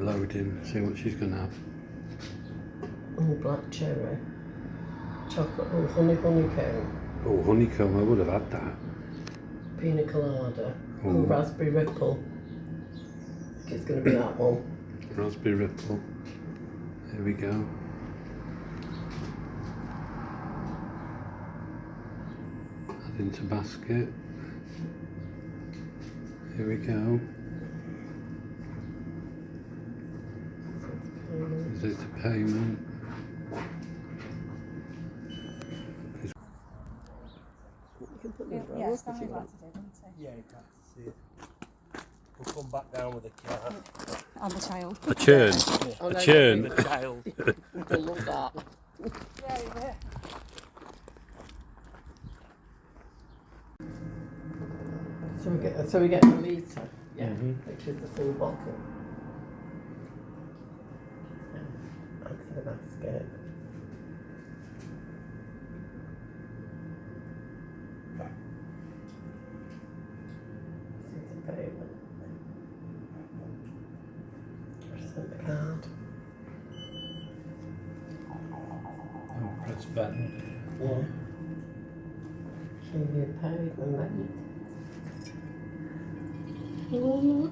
loading, see what she's going to have. Oh, black cherry. Chocolate, oh, honeycomb. Oh, honeycomb, I would have had that. Pina colada. Oh. Oh, raspberry ripple. I think it's going to be that one. Raspberry ripple. There we go. Add into basket. Here we go. Is it a payment? You can put the umbrella Yeah, up it's if you like want. to do, isn't it? Yeah, you can't see it. We'll come back down with a car. And the child. A churn. Oh, no, A churn. The child. I love that. Yeah, yeah. So we get a litre, yeah, Mhm. which is the full bottle. Add to the basket. This is the payment. Present the card. Oh, press button. Yeah. So you paid and then. Yeah.